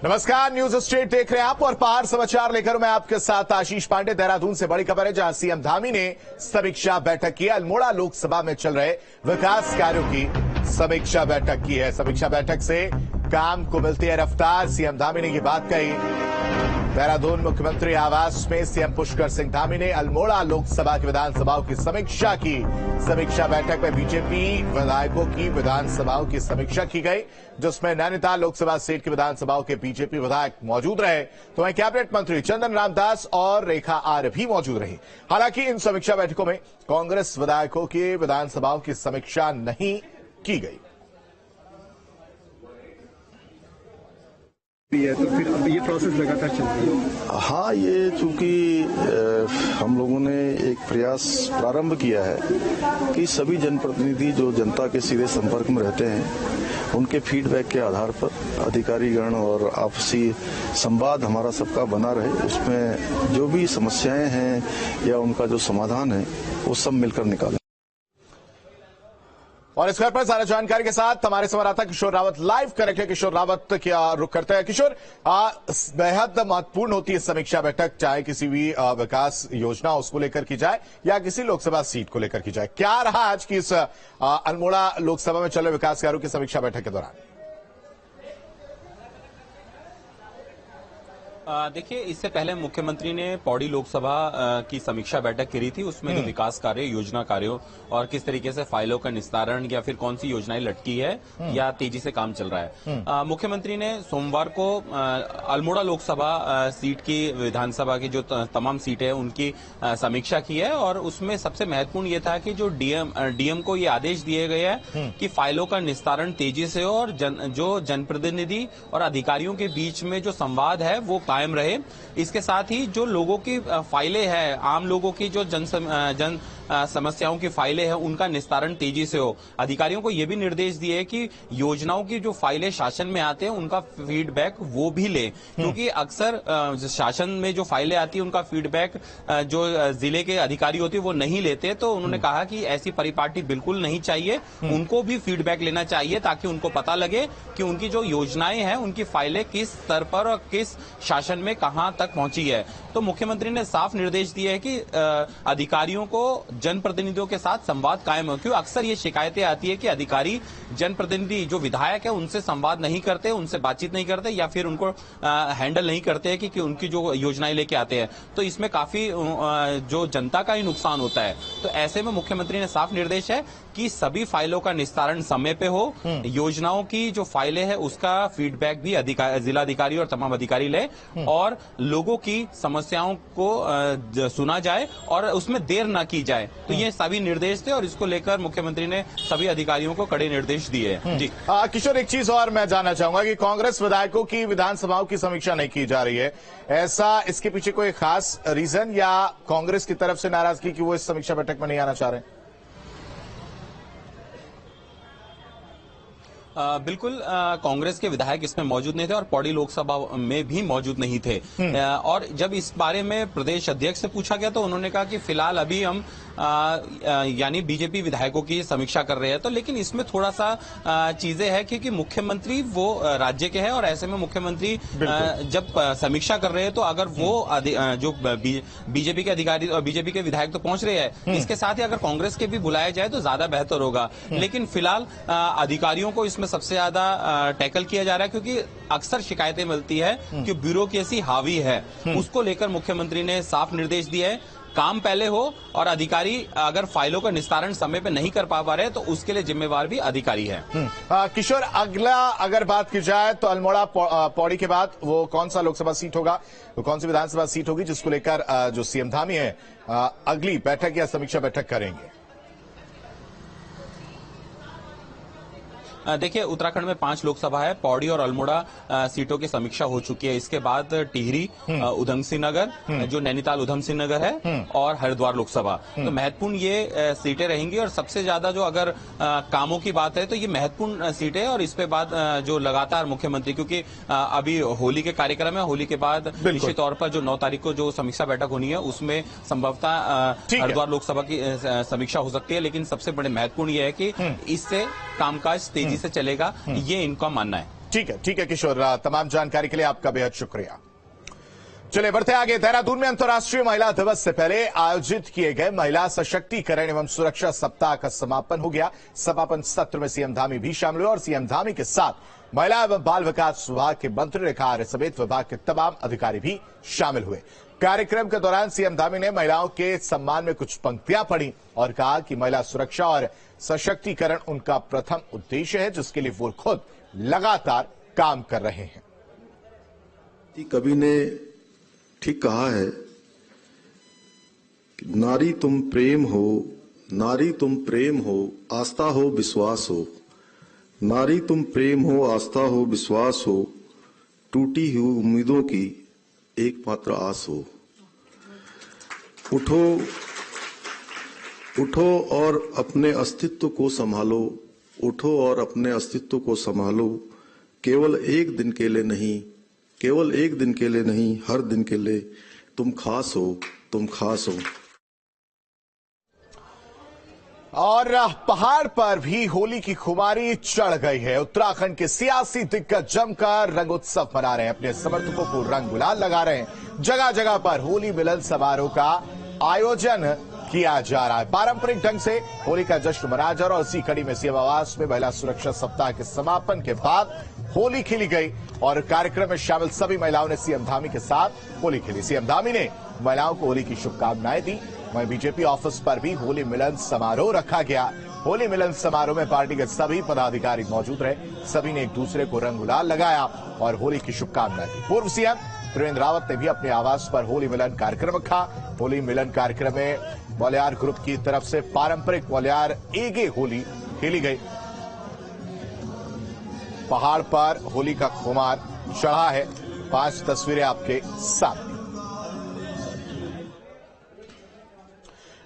नमस्कार, news street देख रहे हैं आप और पहाड़ समाचार लेकर मैं आपके साथ आशीष पांडे। देहरादून से बड़ी खबर है, जहां सीएम धामी ने समीक्षा बैठक की। अल्मोड़ा लोकसभा में चल रहे विकास कार्यों की समीक्षा बैठक की है। समीक्षा बैठक से काम को मिलती है रफ्तार। सीएम धामी ने ये बात कही। देहरादून मुख्यमंत्री आवास में सीएम पुष्कर सिंह धामी ने अल्मोड़ा लोकसभा की विधानसभाओं की समीक्षा की। समीक्षा बैठक में बीजेपी विधायकों की विधानसभाओं की समीक्षा की गई, जिसमें नैनीताल लोकसभा सीट की विधानसभाओं के बीजेपी विधायक मौजूद रहे, तो वहीं कैबिनेट मंत्री चंदन रामदास और रेखा आर्य भी मौजूद रही। हालांकि इन समीक्षा बैठकों में कांग्रेस विधायकों की विधानसभाओं की समीक्षा नहीं की गई। तो फिर अब ये प्रोसेस लगातार चल रही है। हाँ, ये चूंकि हम लोगों ने एक प्रयास प्रारंभ किया है कि सभी जनप्रतिनिधि जो जनता के सीधे संपर्क में रहते हैं, उनके फीडबैक के आधार पर अधिकारीगण और आपसी संवाद हमारा सबका बना रहे। उसमें जो भी समस्याएं हैं या उनका जो समाधान है, वो सब मिलकर निकालें। और इस खबर पर ज्यादा जानकारी के साथ हमारे संवाददाता किशोर रावत लाइव कनेक्ट है। किशोर रावत क्या रुख करते हैं? किशोर, बेहद महत्वपूर्ण होती है समीक्षा बैठक, चाहे किसी भी विकास योजना उसको लेकर की जाए या किसी लोकसभा सीट को लेकर की जाए। क्या रहा आज की इस अल्मोड़ा लोकसभा में चल रहे विकास कार्यों की समीक्षा बैठक के दौरान? देखिए, इससे पहले मुख्यमंत्री ने पौड़ी लोकसभा की समीक्षा बैठक करी थी। उसमें जो विकास कार्य, योजना कार्यों और किस तरीके से फाइलों का निस्तारण या फिर कौन सी योजनाएं लटकी है या तेजी से काम चल रहा है। मुख्यमंत्री ने सोमवार को अल्मोड़ा लोकसभा सीट की विधानसभा की जो तमाम सीटें हैं उनकी समीक्षा की है, और उसमें सबसे महत्वपूर्ण ये था कि जो डीएम को ये आदेश दिए गए हैं कि फाइलों का निस्तारण तेजी से हो और जो जनप्रतिनिधि और अधिकारियों के बीच में जो संवाद है वो कायम रहे। इसके साथ ही जो लोगों की फाइलें हैं, आम लोगों की जो जन समस्याओं की फाइलें हैं, उनका निस्तारण तेजी से हो। अधिकारियों को यह भी निर्देश दिए कि योजनाओं की जो फाइलें शासन में आते हैं उनका फीडबैक वो भी ले, क्योंकि अक्सर शासन में जो फाइलें आती है उनका फीडबैक जो जिले के अधिकारी होते हैं वो नहीं लेते। तो उन्होंने कहा कि ऐसी परिपाटी बिल्कुल नहीं चाहिए, उनको भी फीडबैक लेना चाहिए ताकि उनको पता लगे कि उनकी जो योजनाएं हैं उनकी फाइलें किस स्तर पर और किस शासन में कहां तक पहुंची है। तो मुख्यमंत्री ने साफ निर्देश दिए है कि अधिकारियों को जनप्रतिनिधियों के साथ संवाद कायम हो। क्यों अक्सर ये शिकायतें आती है कि अधिकारी जनप्रतिनिधि जो विधायक है उनसे संवाद नहीं करते, उनसे बातचीत नहीं करते या फिर उनको हैंडल नहीं करते हैं कि उनकी जो योजनाएं लेके आते हैं, तो इसमें काफी जो जनता का ही नुकसान होता है। तो ऐसे में मुख्यमंत्री ने साफ निर्देश है कि सभी फाइलों का निस्तारण समय पे हो, योजनाओं की जो फाइलें हैं उसका फीडबैक भी जिलाधिकारी और तमाम अधिकारी ले, और लोगों की समस्याओं को सुना जाए और उसमें देर न की जाए। तो ये सभी निर्देश थे और इसको लेकर मुख्यमंत्री ने सभी अधिकारियों को कड़े निर्देश दिए हैं। जी किशोर, एक चीज और मैं जानना चाहूंगा कि कांग्रेस विधायकों की विधानसभाओं की समीक्षा नहीं की जा रही है, ऐसा इसके पीछे कोई खास रीजन या कांग्रेस की तरफ से नाराजगी कि वो इस समीक्षा बैठक में नहीं आना चाह रहे हैं? बिल्कुल, कांग्रेस के विधायक इसमें मौजूद नहीं थे और पौड़ी लोकसभा में भी मौजूद नहीं थे। और जब इस बारे में प्रदेश अध्यक्ष से पूछा गया तो उन्होंने कहा कि फिलहाल अभी हम यानी बीजेपी विधायकों की समीक्षा कर रहे हैं। तो लेकिन इसमें थोड़ा सा चीजें हैं क्योंकि मुख्यमंत्री वो राज्य के हैं और ऐसे में मुख्यमंत्री जब समीक्षा कर रहे हैं तो अगर वो जो बीजेपी के अधिकारी और बीजेपी के विधायक तो पहुंच रहे हैं, इसके साथ ही अगर कांग्रेस के भी बुलाया जाए तो ज्यादा बेहतर होगा। लेकिन फिलहाल अधिकारियों को इसमें सबसे ज्यादा टैकल किया जा रहा है क्योंकि अक्सर शिकायतें मिलती है कि ब्यूरोक्रेसी हावी है। उसको लेकर मुख्यमंत्री ने साफ निर्देश दिए है, काम पहले हो और अधिकारी अगर फाइलों का निस्तारण समय पे नहीं कर पा रहे तो उसके लिए जिम्मेवार भी अधिकारी है। किशोर, अगला अगर बात की जाए तो अल्मोड़ा पौड़ी के बाद वो कौन सा लोकसभा सीट होगा, वो कौन सी विधानसभा सीट होगी जिसको लेकर जो सीएम धामी है अगली बैठक या समीक्षा बैठक करेंगे? देखिए, उत्तराखंड में 5 लोकसभा है, पौड़ी और अल्मोड़ा सीटों की समीक्षा हो चुकी है। इसके बाद टिहरी, उधम सिंह नगर, जो नैनीताल उधम सिंह नगर है, और हरिद्वार लोकसभा। तो महत्वपूर्ण ये सीटें रहेंगी और सबसे ज्यादा जो अगर कामों की बात है तो ये महत्वपूर्ण सीटें और इस पे बाद जो लगातार मुख्यमंत्री, क्योंकि अभी होली के कार्यक्रम है, होली के बाद निश्चित तौर पर जो 9 तारीख को जो समीक्षा बैठक होनी है उसमें संभवतः हरिद्वार लोकसभा की समीक्षा हो सकती है। लेकिन सबसे बड़े महत्वपूर्ण ये है कि इससे कामकाज तेजी से चलेगा, ये इनका मानना है। ठीक है किशोर, तमाम जानकारी के लिए आपका बेहद शुक्रिया। चलिए बढ़ते आगे। देहरादून में अंतर्राष्ट्रीय महिला दिवस से पहले आयोजित किए गए महिला सशक्तिकरण एवं सुरक्षा सप्ताह का समापन हो गया। समापन सत्र में सीएम धामी भी शामिल हुए और सीएम धामी के साथ महिला एवं बाल विकास विभाग के मंत्री रेखा आर्य समेत विभाग के तमाम अधिकारी भी शामिल हुए। कार्यक्रम के दौरान सीएम धामी ने महिलाओं के सम्मान में कुछ पंक्तियां पढ़ी और कहा कि महिला सुरक्षा और सशक्तिकरण उनका प्रथम उद्देश्य है, जिसके लिए वो खुद लगातार काम कर रहे हैं। कवि ने ठीक कहा है कि नारी तुम प्रेम हो, नारी तुम प्रेम हो, आस्था हो विश्वास हो। नारी तुम प्रेम हो, आस्था हो विश्वास हो, टूटी हुई उम्मीदों की एकमात्र आस हो। उठो उठो और अपने अस्तित्व को संभालो, उठो और अपने अस्तित्व को संभालो। केवल एक दिन के लिए नहीं, केवल एक दिन के लिए नहीं, हर दिन के लिए तुम खास हो, तुम खास हो। और पहाड़ पर भी होली की खुमारी चढ़ गई है। उत्तराखंड के सियासी दिग्गज जमकर रंग उत्सव मना रहे हैं, अपने समर्थकों को रंग गुलाल लगा रहे हैं। जगह जगह पर होली मिलन समारोह का आयोजन किया जा रहा है। पारंपरिक ढंग से होली का जश्न मनाया जा रहा है और इसी कड़ी में सीएम आवास में महिला सुरक्षा सप्ताह के समापन के बाद होली खेली गई और कार्यक्रम में शामिल सभी महिलाओं ने सीएम धामी के साथ होली खेली। सीएम धामी ने महिलाओं को होली की शुभकामनाएं दी। वहीं बीजेपी ऑफिस पर भी होली मिलन समारोह रखा गया। होली मिलन समारोह में पार्टी के सभी पदाधिकारी मौजूद रहे। सभी ने एक दूसरे को रंग गुलाल लगाया और होली की शुभकामनाएं दी। पूर्व सीएम त्रिवेंद्र रावत ने भी अपने आवास पर होली मिलन कार्यक्रम रखा। होली मिलन कार्यक्रम में वालियार ग्रुप की तरफ से पारंपरिक वालियार एगे होली खेली गई। पहाड़ पर होली का खुमार चढ़ा है। 5 तस्वीरें आपके सामने।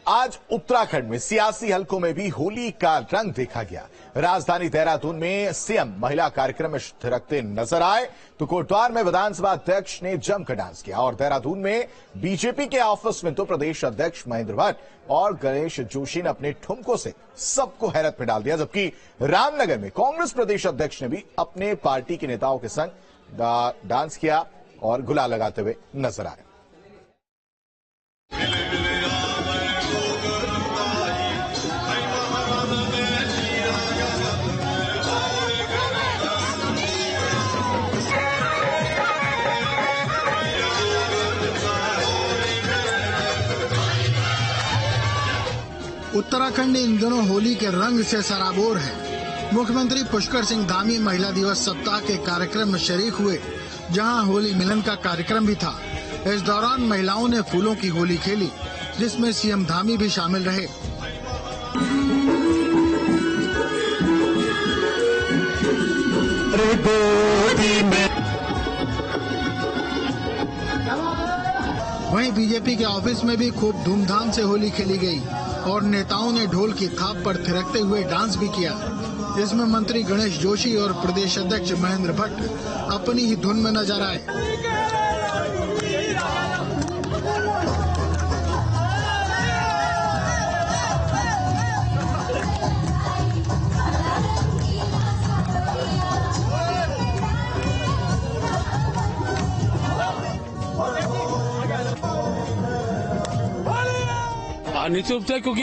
आज उत्तराखंड में सियासी हलकों में भी होली का रंग देखा गया। राजधानी देहरादून में सीएम महिला कार्यक्रम में थिरकते नजर आए तो कोटद्वार में विधानसभा अध्यक्ष ने जमकर डांस किया और देहरादून में बीजेपी के ऑफिस में तो प्रदेश अध्यक्ष महेंद्र भट्ट और गणेश जोशी ने अपने ठुमकों से सबको हैरत में डाल दिया। जबकि रामनगर में कांग्रेस प्रदेश अध्यक्ष ने भी अपने पार्टी के नेताओं के संग डांस किया और गुलाल लगाते हुए नजर आए। उत्तराखंड इन दिनों होली के रंग से सराबोर है। मुख्यमंत्री पुष्कर सिंह धामी महिला दिवस सप्ताह के कार्यक्रम में शरीक हुए, जहां होली मिलन का कार्यक्रम भी था। इस दौरान महिलाओं ने फूलों की होली खेली, जिसमें सीएम धामी भी शामिल रहे। वहीं बीजेपी के ऑफिस में भी खूब धूमधाम से होली खेली गई और नेताओं ने ढोल की थाप पर थिरकते हुए डांस भी किया। इसमें मंत्री गणेश जोशी और प्रदेश अध्यक्ष महेंद्र भट्ट अपनी ही धुन में नजर आए। निश्चित रूप से, क्योंकि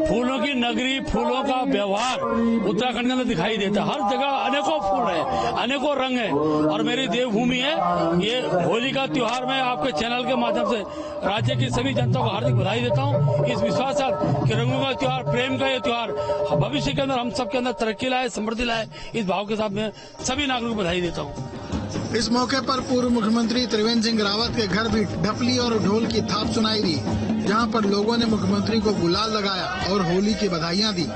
फूलों की नगरी, फूलों का व्यवहार उत्तराखंड के अंदर दिखाई देता है। हर जगह अनेकों फूल है, अनेकों रंग है और मेरी देवभूमि है। ये होली का त्योहार मैं आपके चैनल के माध्यम से राज्य की सभी जनता को हार्दिक बधाई देता हूँ। इस विश्वास के साथ कि रंगों का त्योहार, प्रेम का ये त्योहार भविष्य के अंदर हम सबके अंदर तरक्की लाए, समृद्धि लाए, इस भाव के साथ मैं सभी नागरिकों को बधाई देता हूँ। इस मौके पर पूर्व मुख्यमंत्री त्रिवेंद्र सिंह रावत के घर भी ढपली और ढोल की थाप सुनाई दी, जहां पर लोगों ने मुख्यमंत्री को गुलाल लगाया और होली की बधाइयां दी।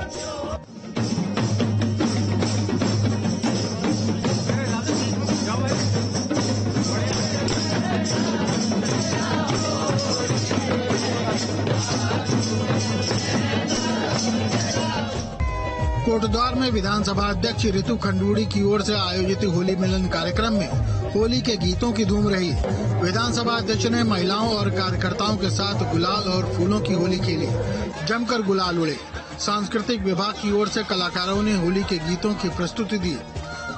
कोटद्वार में विधानसभा अध्यक्ष रितु खंडूड़ी की ओर से आयोजित होली मिलन कार्यक्रम में होली के गीतों की धूम रही। विधानसभा अध्यक्ष ने महिलाओं और कार्यकर्ताओं के साथ गुलाल और फूलों की होली खेली, जमकर गुलाल उड़े। सांस्कृतिक विभाग की ओर से कलाकारों ने होली के गीतों की प्रस्तुति दी।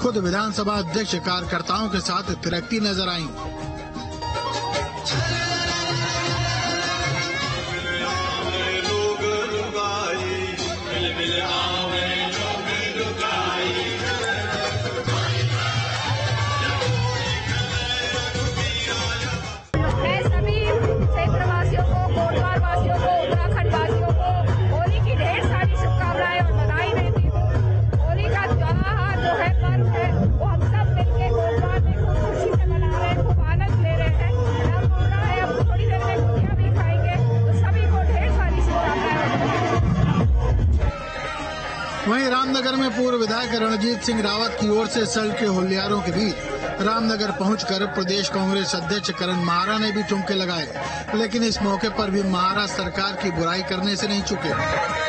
खुद विधानसभा अध्यक्ष कार्यकर्ताओं के साथ थिरकती नजर आईं। वहीं रामनगर में पूर्व विधायक रणजीत सिंह रावत की ओर से सल्ट के होलियारों के बीच रामनगर पहुंचकर प्रदेश कांग्रेस अध्यक्ष करण महारा ने भी ठुमके लगाए, लेकिन इस मौके पर भी महारा सरकार की बुराई करने से नहीं चुके।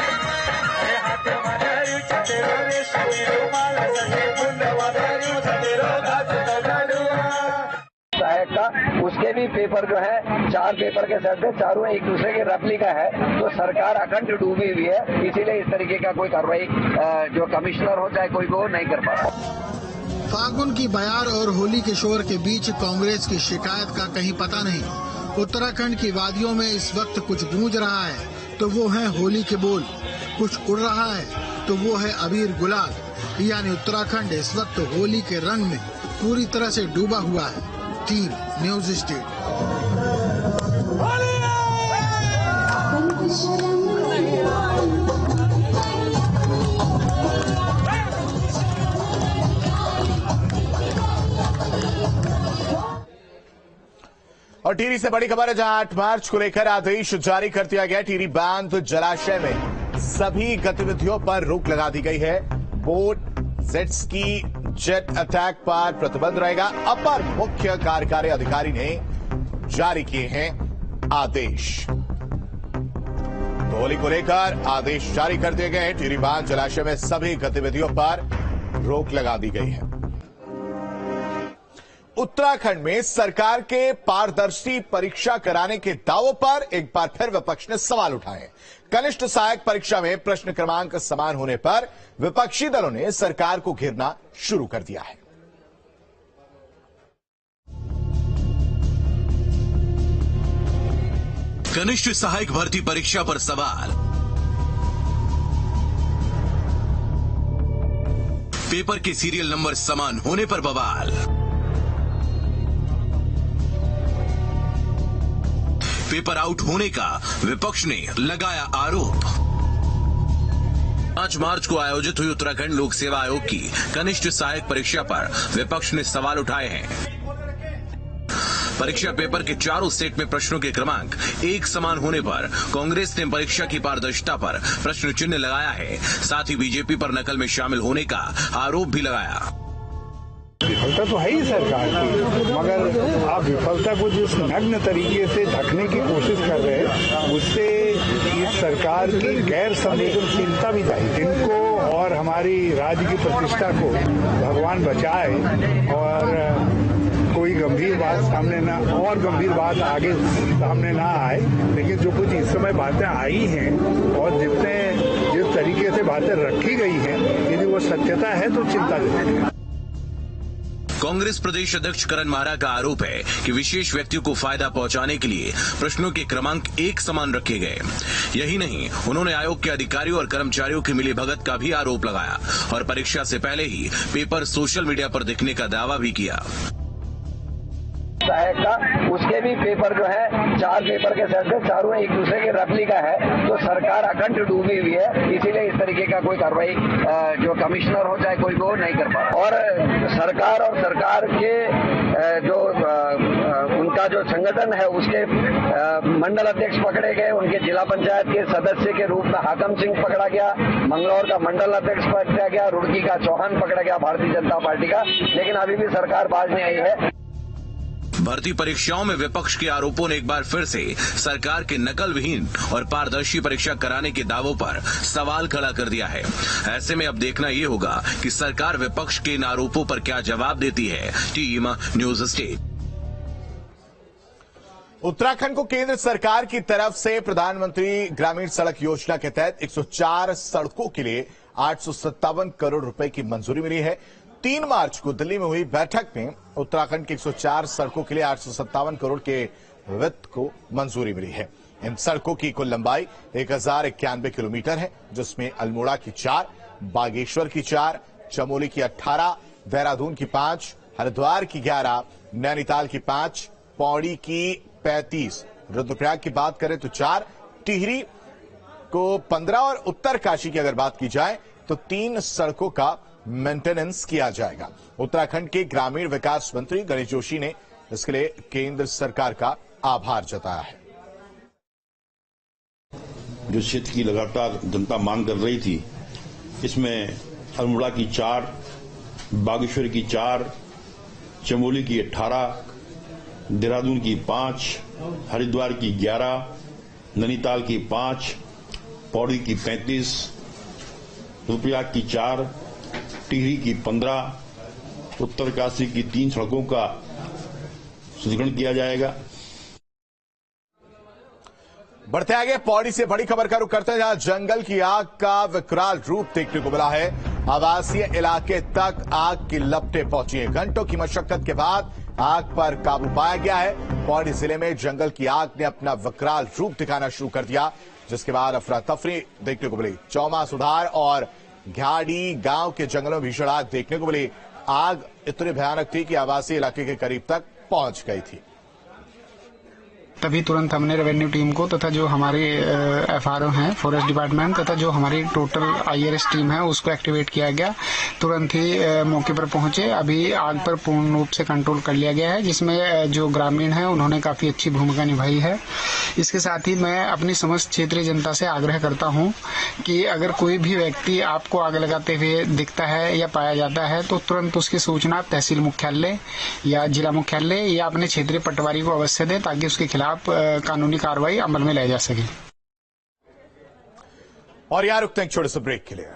उसके भी पेपर जो है 4 पेपर के सेट है, चारों एक दूसरे के रेप्लिका है, तो सरकार अखंड डूबी हुई है। इसीलिए इस तरीके का कोई कार्रवाई जो कमिश्नर हो चाहे कोई वो नहीं कर पा रहा। फागुन की बयार और होली के शोर के बीच कांग्रेस की शिकायत का कहीं पता नहीं। उत्तराखंड की वादियों में इस वक्त कुछ गूंज रहा है तो वो है होली के बोल, कुछ उड़ रहा है तो वो है अबीर गुलाल। यानी उत्तराखंड इस वक्त होली के रंग में पूरी तरह से डूबा हुआ है। Team news state. और टिहरी से बड़ी खबर है, जहां 8 मार्च को लेकर आदेश जारी कर दिया गया। टिहरी बांध जलाशय में सभी गतिविधियों पर रोक लगा दी गई है। Boat jet ski jet attack पर प्रतिबंध रहेगा। अपर मुख्य कार्यकारी अधिकारी ने जारी किए हैं आदेश। होली को लेकर आदेश जारी कर दिए गए हैं। टिहरी बांध जलाशय में सभी गतिविधियों पर रोक लगा दी गई है। उत्तराखंड में सरकार के पारदर्शी परीक्षा कराने के दावों पर एक बार फिर विपक्ष ने सवाल उठाए। कनिष्ठ सहायक परीक्षा में प्रश्न क्रमांक समान होने पर विपक्षी दलों ने सरकार को घेरना शुरू कर दिया है। कनिष्ठ सहायक भर्ती परीक्षा पर सवाल। पेपर के सीरियल नंबर समान होने पर बवाल। पेपर आउट होने का विपक्ष ने लगाया आरोप। 5 मार्च को आयोजित हुई उत्तराखंड लोक सेवा आयोग की कनिष्ठ सहायक परीक्षा पर विपक्ष ने सवाल उठाए हैं। परीक्षा पेपर के चारों सेट में प्रश्नों के क्रमांक एक समान होने पर कांग्रेस ने परीक्षा की पारदर्शिता पर प्रश्न चिन्ह लगाया है। साथ ही बीजेपी पर नकल में शामिल होने का आरोप भी लगाया। विफलता तो है ही सरकार की, मगर आप विफलता को जिस नग्न तरीके से ढकने की कोशिश कर रहे हैं, उससे इस सरकार की गैर संवेदनशीलता भी चाहिए। इनको और हमारी राज्य की प्रतिष्ठा को भगवान बचाए और कोई गंभीर बात सामने ना, और गंभीर बात आगे सामने ना आए। लेकिन जो कुछ इस समय बातें आई हैं और जिस तरीके से बातें रखी गई हैं, यदि वो सत्यता है तो चिंताजनक है। कांग्रेस प्रदेश अध्यक्ष करण महारा का आरोप है कि विशेष व्यक्तियों को फायदा पहुंचाने के लिए प्रश्नों के क्रमांक एक समान रखे गए। यही नहीं, उन्होंने आयोग के अधिकारियों और कर्मचारियों की मिलीभगत का भी आरोप लगाया और परीक्षा से पहले ही पेपर सोशल मीडिया पर दिखने का दावा भी किया। सहायक का उसके भी पेपर जो है 4 पेपर के सेट है, चारों एक दूसरे के रेप्लिका है, तो सरकार अखंड डूबी हुई है। इसीलिए इस तरीके का कोई कार्रवाई जो कमिश्नर हो चाहे कोई वो नहीं कर पा रहा। और सरकार और सरकार के जो उनका जो संगठन है उसके मंडल अध्यक्ष पकड़े गए, उनके जिला पंचायत के सदस्य के रूप में हाकम सिंह पकड़ा गया, मंगलौर का मंडल अध्यक्ष पकड़ा गया, रुड़की का चौहान पकड़ा गया भारतीय जनता पार्टी का। लेकिन अभी भी सरकार बाज नहीं आई है। भर्ती परीक्षाओं में विपक्ष के आरोपों ने एक बार फिर से सरकार के नकल विहीन और पारदर्शी परीक्षा कराने के दावों पर सवाल खड़ा कर दिया है। ऐसे में अब देखना ये होगा कि सरकार विपक्ष के इन आरोपों पर क्या जवाब देती है। Team news state. उत्तराखंड को केंद्र सरकार की तरफ से प्रधानमंत्री ग्रामीण सड़क योजना के तहत 104 सड़कों के लिए 857 करोड़ रुपए की मंजूरी मिली है। 3 मार्च को दिल्ली में हुई बैठक में उत्तराखंड की 104 सड़कों के लिए 857 करोड़ के वित्त को मंजूरी मिली है। इन सड़कों की कुल लंबाई 1091 किलोमीटर है, जिसमें अल्मोड़ा की 4, बागेश्वर की 4, चमोली की 18, देहरादून की 5, हरिद्वार की 11, नैनीताल की 5, पौड़ी की 35, रुद्रप्रयाग की बात करें तो 4, टिहरी को 15 और उत्तरकाशी की अगर बात की जाए तो 3 सड़कों का मेंटेनेंस किया जाएगा। उत्तराखंड के ग्रामीण विकास मंत्री गणेश जोशी ने इसके लिए केंद्र सरकार का आभार जताया है। जो क्षेत्र की लगातार जनता मांग कर रही थी, इसमें अल्मोड़ा की 4, बागेश्वर की 4, चमोली की 18, देहरादून की 5, हरिद्वार की 11, नैनीताल की 5, पौड़ी की 35, रुद्रप्रयाग की 4, टिहरी की 15, उत्तरकाशी की 3 सड़कों का सुदृढ़ीकरण किया जाएगा। बढ़ते आगे पौड़ी से बड़ी खबर का रुख करते हैं, जहां जंगल की आग का विकराल रूप देखने को मिला है। आवासीय इलाके तक आग की लपटें पहुंची हैं। घंटों की मशक्कत के बाद आग पर काबू पाया गया है। पौड़ी जिले में जंगल की आग ने अपना विकराल रूप दिखाना शुरू कर दिया, जिसके बाद अफरा तफरी देखने को मिली। चौमा, सुधार और घाड़ी गांव के जंगलों में भीषण आग देखने को मिली। आग इतनी भयानक थी कि आवासीय इलाके के करीब तक पहुंच गई थी। तभी तुरंत हमने रेवेन्यू टीम को तथा जो हमारे एफआरओ हैं फॉरेस्ट डिपार्टमेंट तथा जो हमारी टोटल आईआरएस टीम है उसको एक्टिवेट किया गया। तुरंत ही मौके पर पहुंचे। अभी आग पर पूर्ण रूप से कंट्रोल कर लिया गया है, जिसमें जो ग्रामीण है उन्होंने काफी अच्छी भूमिका निभाई है। इसके साथ ही मैं अपनी समस्त क्षेत्रीय जनता से आग्रह करता हूं कि अगर कोई भी व्यक्ति आपको आग लगाते हुए दिखता है या पाया जाता है तो तुरंत उसकी सूचना तहसील मुख्यालय या जिला मुख्यालय या अपने क्षेत्रीय पटवारी को अवश्य दें, ताकि उसके खिलाफ कानूनी कार्रवाई अमल में लाई जा सके। और यार रुकते हैं छोटे से ब्रेक के लिए।